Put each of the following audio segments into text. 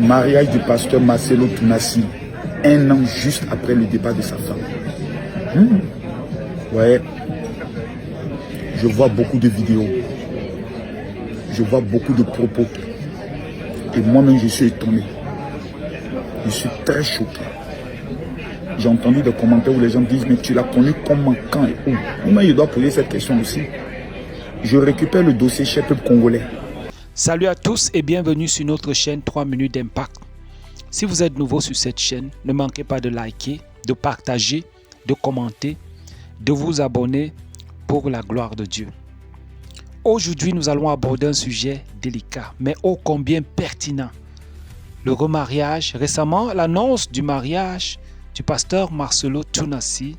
Mariage du pasteur Marcelo Tounassi, 1 an juste après le départ de sa femme. Ouais, je vois beaucoup de vidéos, je vois beaucoup de propos, et moi-même je suis étonné, je suis très choqué. J'ai entendu des commentaires où les gens disent, mais tu l'as connu comment, quand et où? Moi, je dois poser cette question aussi. Je récupère le dossier chez le peuple congolais. Salut à tous et bienvenue sur notre chaîne 3 minutes d'impact. Si vous êtes nouveau sur cette chaîne, ne manquez pas de liker, de partager, de commenter, de vous abonner pour la gloire de Dieu. Aujourd'hui, nous allons aborder un sujet délicat, mais ô combien pertinent. Le remariage. Récemment, l'annonce du mariage du pasteur Marcelo Tounassi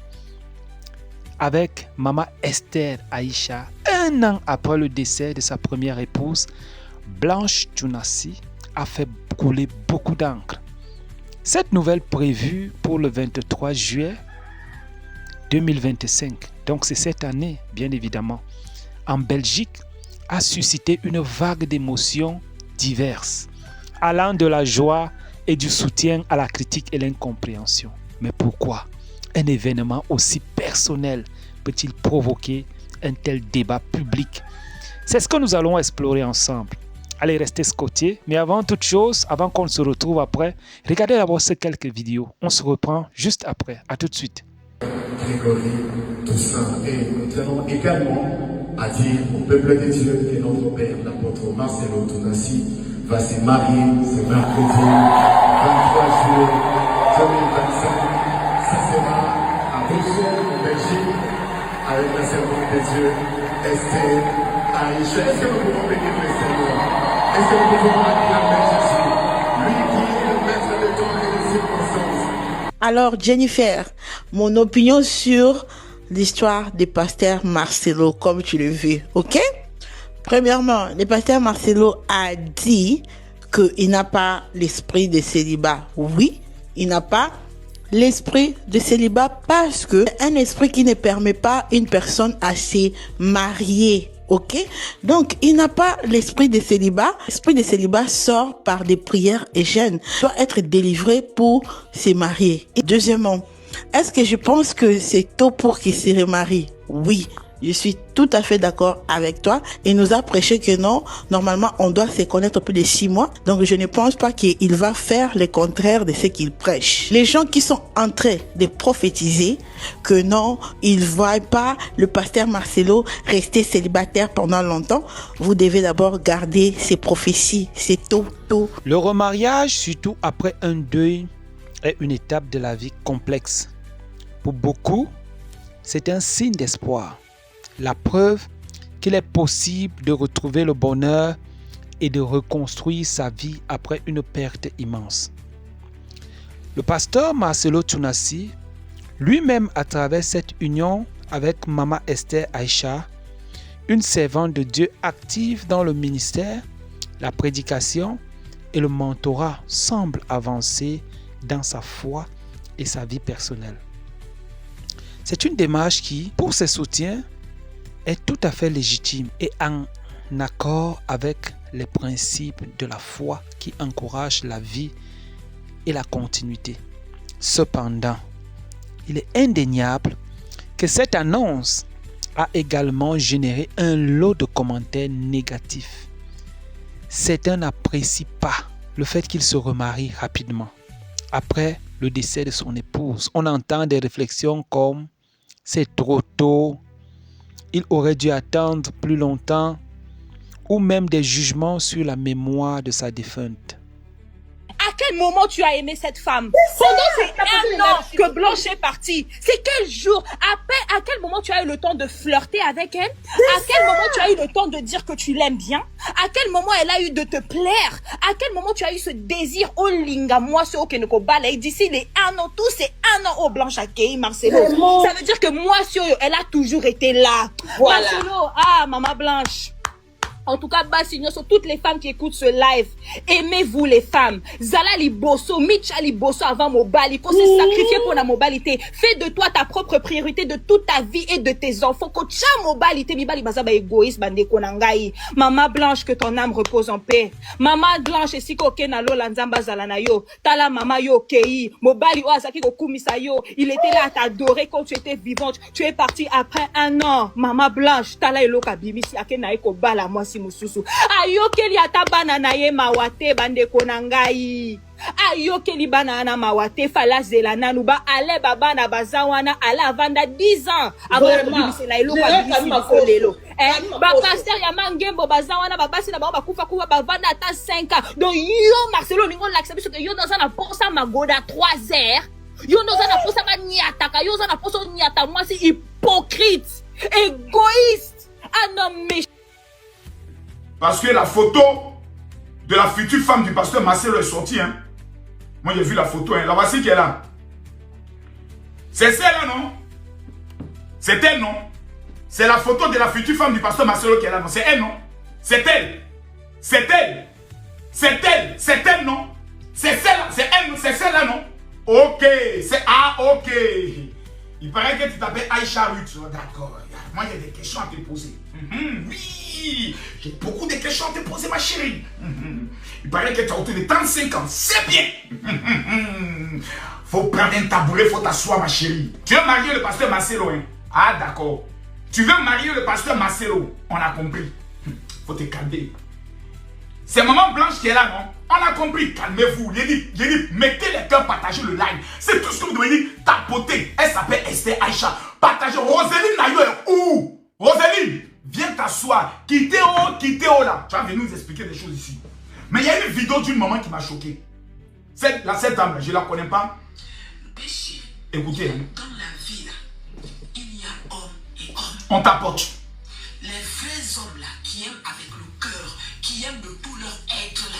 avec Maman Esther Aïcha, 1 an après le décès de sa première épouse, Blanche Tounassi, a fait couler beaucoup d'encre. Cette nouvelle prévue pour le 23 juillet 2025, donc c'est cette année bien évidemment, en Belgique, a suscité une vague d'émotions diverses, allant de la joie et du soutien à la critique et l'incompréhension. Mais pourquoi un événement aussi personnel peut-il provoquer un tel débat public? C'est ce que nous allons explorer ensemble. Allez, restez scotchés. Mais avant toute chose, avant qu'on se retrouve après, regardez d'abord ces quelques vidéos. On se reprend juste après. À tout de suite. Grégory Toussaint. Et nous tenons également à dire au peuple de Dieu que notre Père, l'apôtre Marcelo Tounassi, va se marier ce mercredi 23 juillet 2025. Ça sera à Bruxelles, en Belgique, avec la servante de Dieu, Esther Aïcha. Est-ce que nous pouvons bénir le Seigneur? Est-ce que nous pouvons acclamer Jésus, lui qui est le maître de temps et des circonstances? Alors Jennifer, mon opinion sur l'histoire du pasteur Marcelo, comme tu le veux, ok? Premièrement, le pasteur Marcelo a dit qu'il n'a pas l'esprit de célibat. Oui, il n'a pas l'esprit de célibat parce que un esprit qui ne permet pas une personne à se marier. Ok, donc il n'a pas l'esprit de célibat. L'esprit de célibat sort par des prières et jeûnes. Il doit être délivré pour se marier. Et deuxièmement, est-ce que je pense que c'est tôt pour qu'il se remarie? Oui, je suis tout à fait d'accord avec toi. Il nous a prêché que non, normalement on doit se connaître plus de 6 mois. Donc je ne pense pas qu'il va faire le contraire de ce qu'il prêche. Les gens qui sont en train de prophétiser que non, ils ne voient pas le pasteur Marcelo rester célibataire pendant longtemps, vous devez d'abord garder ces prophéties. C'est tôt. Le remariage, surtout après un deuil, est une étape de la vie complexe. Pour beaucoup, c'est un signe d'espoir. La preuve qu'il est possible de retrouver le bonheur et de reconstruire sa vie après une perte immense. Le pasteur Marcelo Tounassi, lui-même à travers cette union avec Maman Esther Aïcha, une servante de Dieu active dans le ministère, la prédication et le mentorat, semble avancer dans sa foi et sa vie personnelle. C'est une démarche qui, pour ses soutiens, est tout à fait légitime et en accord avec les principes de la foi qui encouragent la vie et la continuité. Cependant, il est indéniable que cette annonce a également généré un lot de commentaires négatifs. Certains n'apprécient pas le fait qu'il se remarie rapidement après le décès de son épouse. On entend des réflexions comme « c'est trop tôt », il aurait dû attendre plus longtemps, ou même des jugements sur la mémoire de sa défunte. À quel moment tu as aimé cette femme? Pendant ces 1 an que Blanche est partie, c'est quel jour? Après, à quel moment tu as eu le temps de flirter avec elle? À quel moment tu as eu le temps de dire que tu l'aimes bien? À quel moment elle a eu de te plaire? À quel moment tu as eu ce désir? Oh linga, moi ce okenoko balai d'ici les 1 an, tout c'est 1 an. Oh Blanche Akei, Marcelo. Ça veut dire que moi elle a toujours été là. Voilà. Marcelo, ah maman Blanche. En tout cas, Bassignon, sur toutes les femmes qui écoutent ce live, aimez-vous les femmes. Zala Liboso, Micha Liboso avant Mobali, qu'on s'est sacrifié pour la mobilité. Fais de toi ta propre priorité de toute ta vie et de tes enfants. Kocha mobilité, Mibali Bazaba égoïste, bande konangai. Maman Blanche, que ton âme repose en paix. Maman Blanche, si kokena lo lanzamba zalana yo. Tala mama yo kei. Mobali oazaki kokumisa yo. Il était là à t'adorer quand tu étais vivante. Tu es parti après 1 an. Maman Blanche, tala elo kabimisi akena eko bala moi. Mususu ayokeli ata banana ye mawate bande konangai ayokeli banana mawate fala zela nanuba ale baba na bazawana ala vanda 10 ans avant de la elo kwa lelo ba pasteur ya mangembo bazawana babasi na ba kufa kufa bavanda ata 5 ans donc yo Marcelo ningo l'accepte que yo dans un posa magoda 3 heures yo dans un posa ba niataka yo dans un posa niata moi c'est hypocrite égoïste un homme méchant. Parce que la photo de la future femme du pasteur Marcelo est sortie. Hein. Moi, j'ai vu la photo. Hein. La voici qui est là. C'est celle-là, non? C'est elle, non? C'est la photo de la future femme du pasteur Marcelo qui est là, non? C'est elle, non? C'est elle. C'est elle. C'est elle. C'est elle, non? C'est celle-là. C'est elle, non? C'est celle-là, non? Ok. C'est... Ah, ok. Il paraît que tu t'appelles Aïcha Ruth. D'accord. Moi, il y a des questions à te poser. Oui, j'ai beaucoup de questions à te poser, ma chérie. Il paraît que tu as autour de 35 ans. C'est bien. Faut prendre un tabouret, faut t'asseoir, ma chérie. Tu veux marier le pasteur Marcelo, hein? Ah, d'accord. Tu veux marier le pasteur Marcelo. On a compris. Faut te calmer. C'est Maman Blanche qui est là, non? On a compris. Calmez-vous. J'ai dit, mettez les cœurs, partagez le live. C'est tout ce que vous devez dire. Tapoter. Elle s'appelle Esther Aïcha. Partagez. Roseline Nayo est où? Roseline, viens t'asseoir. Quittez là. Tu vas venir nous expliquer des choses ici. Mais il y a une vidéo d'une maman qui m'a choqué. Cette dame, je ne la connais pas. Le péché. Écoutez. Dans la vie, là, il y a homme et homme. On t'apporte. Les vrais hommes là, qui aiment avec le cœur, qui aiment de tout leur être là,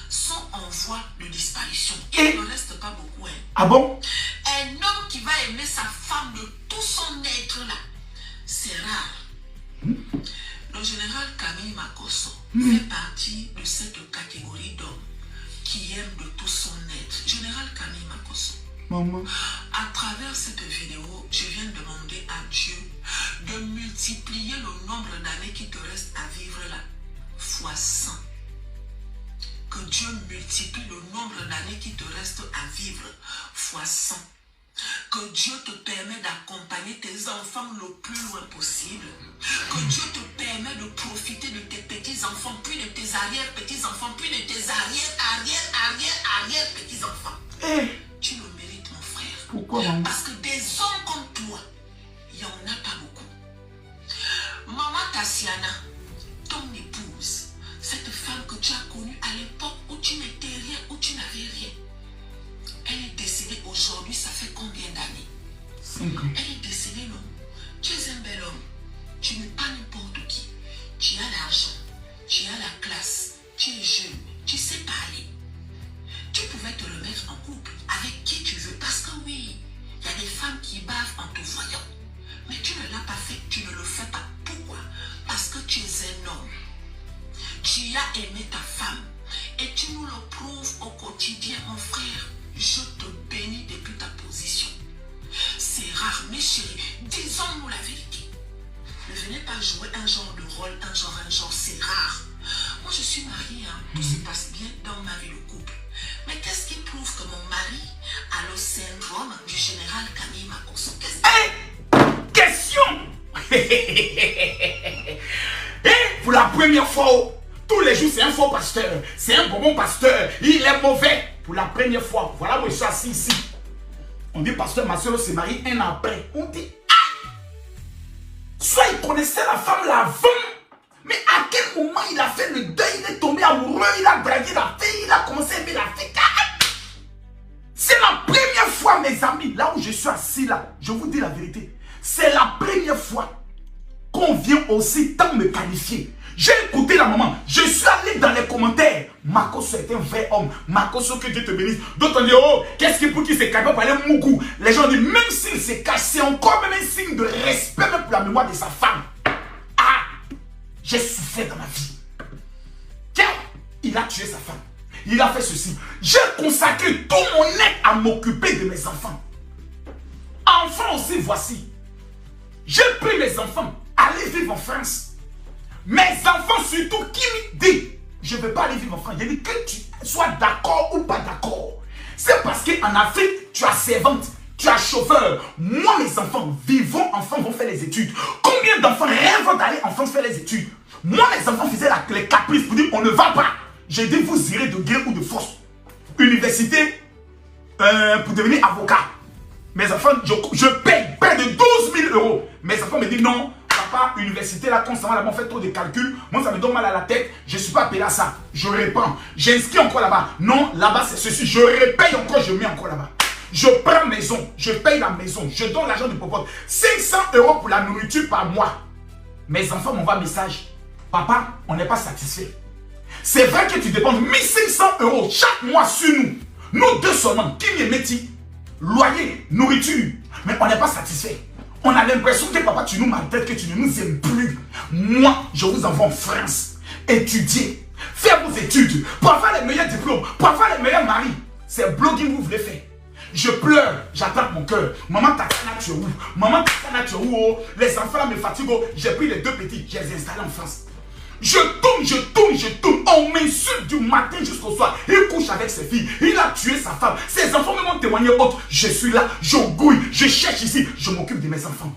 sont en voie de disparition. Il ne reste pas beaucoup. Hein. Ah bon? Un homme qui va aimer sa femme de tout son être là, c'est rare. Le général Camille Makosso fait partie de cette catégorie d'hommes qui aiment de tout son être. Général Camille Makosso. Maman. À travers cette vidéo, je viens demander à Dieu de multiplier le nombre d'années qui te reste à vivre là, fois 100. Que Dieu multiplie le nombre d'années qui te reste à vivre, fois 100. Que Dieu te permet d'accompagner tes enfants le plus loin possible. Que Dieu te permet de profiter de tes petits-enfants, puis de tes arrière-petits-enfants, puis de tes arrière-petits-enfants. Tu le mérites, mon frère. Pourquoi, maman? Parce que des hommes comme toi, il n'y en a pas beaucoup. Maman Tassiana, ton épouse, cette femme que tu as connue à l'époque où tu n'étais rien, où tu n'avais rien, elle est décédée aujourd'hui, ça fait combien d'années? 5 ans. Elle est décédée, non? Tu es un bel homme. Tu n'es pas n'importe qui. Tu as l'argent, tu as la classe, tu es jeune, tu sais parler. Tu pouvais te remettre en couple avec qui tu veux. Parce que oui, il y a des femmes qui bavent en te voyant. Mais tu ne l'as pas fait, tu ne le fais pas. Pourquoi? Parce que tu es un homme. Tu as aimé ta femme. Et tu nous le prouves au quotidien, mon frère. Je te bénis depuis ta position. C'est rare, mes chéris. Disons-nous la vérité. Ne venez pas jouer un genre de rôle, un genre, c'est rare. Moi, je suis mariée, hein. Tout se passe bien dans ma vie de couple. Mais qu'est-ce qui prouve que mon mari a le syndrome du général Camille Makosso? Question. Pour la première fois, tous les jours, c'est un faux pasteur. C'est un bon pasteur. Il est mauvais. Pour la première fois. Voilà où je suis assis ici. On dit pasteur Marcelo s'est marié 1 an après. On dit, soit il connaissait la femme là avant. Mais à quel moment il a fait le deuil? Il est tombé amoureux. Il a dragué la fille. Il a commencé à aimer la fille. C'est la première fois, mes amis, là où je suis assis là. Je vous dis la vérité. C'est la première fois qu'on vient aussi tant me qualifier. J'ai écouté la maman. Je suis allé dans les commentaires. Makosso est un vrai homme. Makosso, que Dieu te bénisse. D'autres ont dit, oh, qu'est-ce qui pour qu'il se cache pas par les mougou? Les gens disent, même s'il se cache, c'est encore même un signe de respect même pour la mémoire de sa femme. Ah, j'ai souffert dans ma vie. il a tué sa femme. Il a fait ceci. J'ai consacré tout mon aide à m'occuper de mes enfants. Enfants aussi, voici. J'ai pris mes enfants, aller vivre en France. Mes enfants surtout qui me disent, je ne veux pas aller vivre en France. Je dis que tu sois d'accord ou pas d'accord. C'est parce qu'en Afrique, tu as servante, tu as chauffeur. Moi, mes enfants, vont faire les études. Combien d'enfants rêvent d'aller en France faire les études? Moi, mes enfants faisaient les caprices pour dire, on ne va pas. J'ai dit, vous irez de guerre ou de force. Université, pour devenir avocat. Mes enfants, je paye près de 12 000 euros. Mes enfants me disent, non, papa, université, là, constamment, là, on fait trop de calculs. Moi, ça me donne mal à la tête. Je ne suis pas payé à ça. Je réponds. J'inscris encore là-bas. Non, là-bas, c'est ceci. Je repaye encore, je mets encore là-bas. Je prends maison, je paye la maison. Je donne l'argent de popote. 500 euros pour la nourriture par mois. Mes enfants m'envoient un message. Papa, on n'est pas satisfait. C'est vrai que tu dépenses 1500 euros chaque mois sur nous. Nous deux seulement. Qui m'y met-il? Loyer, nourriture. Mais on n'est pas satisfait. On a l'impression que papa, tu nous maltraites, que tu ne nous aimes plus. Moi, je vous envoie en France. Étudier. Faire vos études. Pour avoir les meilleurs diplômes. Pour avoir les meilleurs maris. C'est blogging que vous voulez faire. Je pleure, j'attrape mon cœur. Maman, Tatiana, tu es où? Maman, Tatiana, tu es où? Oh? Les enfants là me fatiguent. J'ai pris les deux petits, je les ai installés en France. Je tourne. On m'insulte du matin jusqu'au soir. Il couche avec ses filles. Il a tué sa femme. Ses enfants me m'ont témoigné autre. Je suis là, je gouille, je cherche ici. Je m'occupe de mes enfants.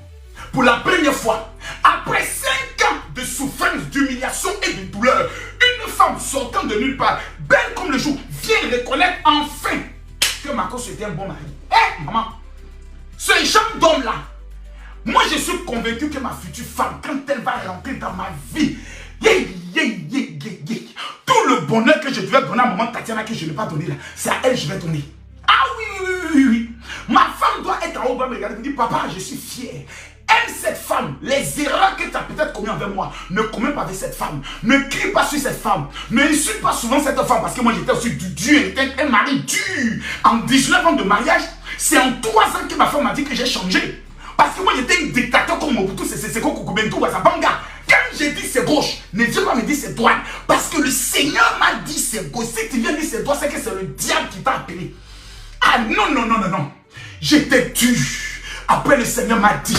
Pour la première fois, après 5 ans de souffrance, d'humiliation et de douleur, une femme sortant de nulle part, belle comme le jour, vient reconnaître enfin que Marcos était un bon mari. Hé, maman, ce genre d'homme-là, moi je suis convaincu que ma future femme, quand elle va rentrer dans ma vie, tout le bonheur que je devais donner à maman Tatiana, que je n'ai pas donné là, c'est à elle que je vais donner. Ah oui. Ma femme doit être en haut, me regarder et me dire, papa, je suis fier. Aime cette femme. Les erreurs que tu as peut-être commises envers moi, ne commets pas avec cette femme. Ne crie pas sur cette femme. Ne insulte pas souvent cette femme. Parce que moi, j'étais aussi du dur. J'étais un mari dur. En 19 ans de mariage, c'est en 3 ans que ma femme m'a dit que j'ai changé. Parce que moi, j'étais un dictateur comme Mobutu, c'est quoi Kukubentu, Wazabanga. Quand j'ai dit c'est gauche, ne dis pas me dire c'est droite. Parce que le Seigneur m'a dit c'est gauche. Si tu viens dire c'est droite, c'est que c'est le diable qui t'a appelé. Ah non. J'étais dur. Après, le Seigneur m'a dit,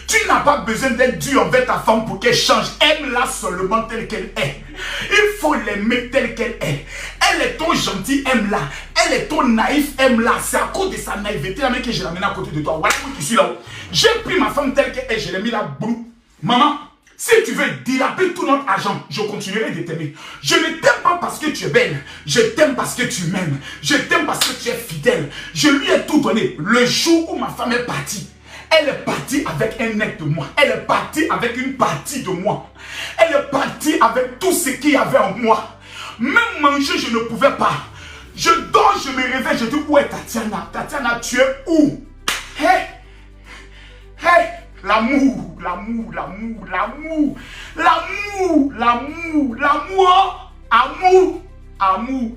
tu n'as pas besoin d'être dur envers ta femme pour qu'elle change. Aime-la seulement telle qu'elle est. Il faut l'aimer telle qu'elle est. Elle est trop gentille, aime-la. Elle est trop naïve, aime-la. C'est à cause de sa naïveté que je l'amène à côté de toi. Voilà moi qui suis là-haut. J'ai pris ma femme telle qu'elle est, je l'ai mis là. Boum. Maman, si tu veux dilapider tout notre argent, je continuerai de t'aimer. Je ne t'aime pas parce que tu es belle. Je t'aime parce que tu m'aimes. Je t'aime parce que tu es fidèle. Je lui ai tout donné. Le jour où ma femme est partie, elle est partie avec un nec de moi. Elle est partie avec une partie de moi. Elle est partie avec tout ce qu'il y avait en moi. Même manger, je ne pouvais pas. Je dors, je me réveille, je dis, où est Tatiana? Tatiana, tu es où? Hey! L'amour,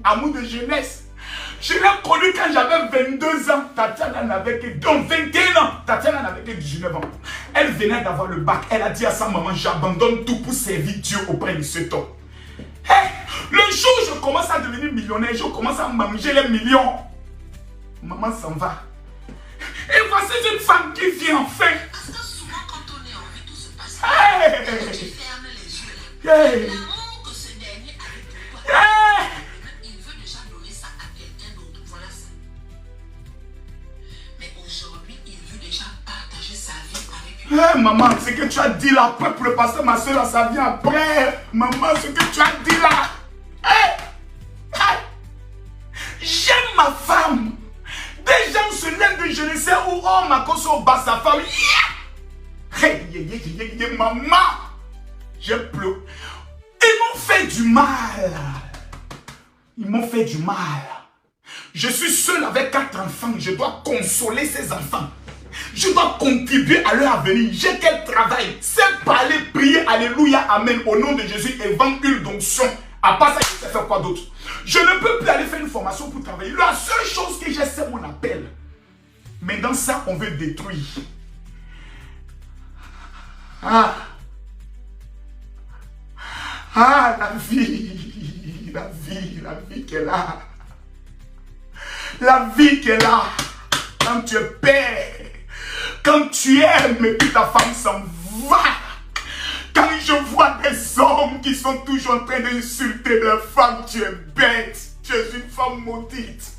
amour de jeunesse. Je l'ai connu quand j'avais 22 ans. Tatiana n'avait que 21 ans. Tatiana n'avait que 19 ans. Elle venait d'avoir le bac. Elle a dit à sa maman, j'abandonne tout pour servir Dieu auprès de cet homme. Hey, le jour où je commence à devenir millionnaire, je commence à manger les millions. Maman s'en va. Et voici une femme qui vient enfin. Parce que souvent quand on est en vie, tout se passe. Hey. Tu fermes les yeux. Hey. L'amour que ce dernier a pour toi. Hey. Il veut déjà donner ça à quelqu'un d'autre. Voilà ça. Mais aujourd'hui, il veut déjà partager sa vie avec lui. Hey, maman, ce que tu as dit là, après pour le pasteur, ma soeur, ça vient après. Maman, ce que tu as dit là. Hey. Hey. J'aime ma femme. Des gens se lèvent de je ne sais où, oh ma cause au bas sa femme. Hey, maman, j'ai pleuré. Ils m'ont fait du mal. Ils m'ont fait du mal. Je suis seul avec 4 enfants. Je dois consoler ces enfants. Je dois contribuer à leur avenir. J'ai quel travail? C'est parler, prier, alléluia, amen, au nom de Jésus et vendre une d'onction. À part ça, je sais faire quoi d'autre? Je ne peux plus aller faire une formation pour travailler. La seule chose que j'ai, c'est mon appel. Mais dans ça, on veut détruire. Ah, la vie. la vie qu'elle est là. La vie qu'elle a. Quand tu es père, quand tu aimes et puis ta femme s'en va. Quand je vois des hommes qui sont toujours en train d'insulter leur femme, tu es bête, tu es une femme maudite.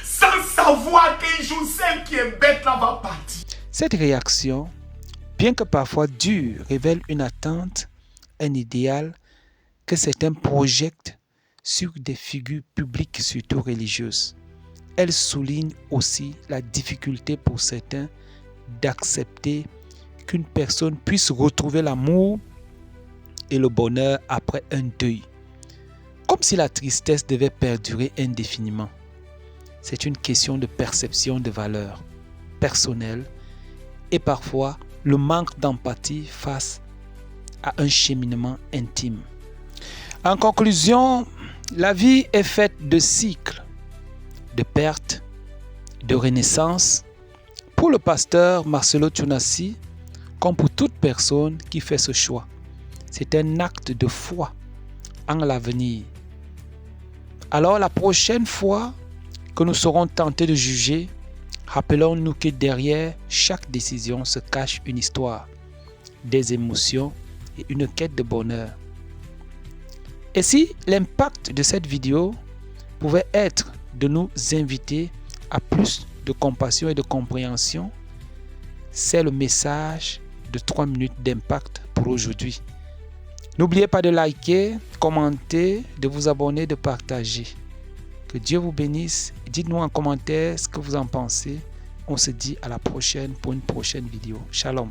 Sans savoir qu'un jour, celle qui est bête là va partir. Cette réaction, bien que parfois dure, révèle une attente, un idéal que certains projettent sur des figures publiques, surtout religieuses. Elle souligne aussi la difficulté pour certains d'accepter qu'une personne puisse retrouver l'amour et le bonheur après un deuil, comme si la tristesse devait perdurer indéfiniment. C'est une question de perception de valeur personnelle et parfois le manque d'empathie face à un cheminement intime. En conclusion, la vie est faite de cycles, de pertes, de renaissance. Pour le pasteur Marcelo Tunasi, comme pour toute personne qui fait ce choix, c'est un acte de foi en l'avenir. Alors la prochaine fois que nous serons tentés de juger, rappelons-nous que derrière chaque décision se cache une histoire, des émotions et une quête de bonheur. Et si l'impact de cette vidéo pouvait être de nous inviter à plus de compassion et de compréhension, c'est le message de 3 minutes d'impact pour aujourd'hui. N'oubliez pas de liker, commenter, de vous abonner, de partager. Que Dieu vous bénisse. Dites-nous en commentaire ce que vous en pensez. On se dit à la prochaine pour une prochaine vidéo. Shalom.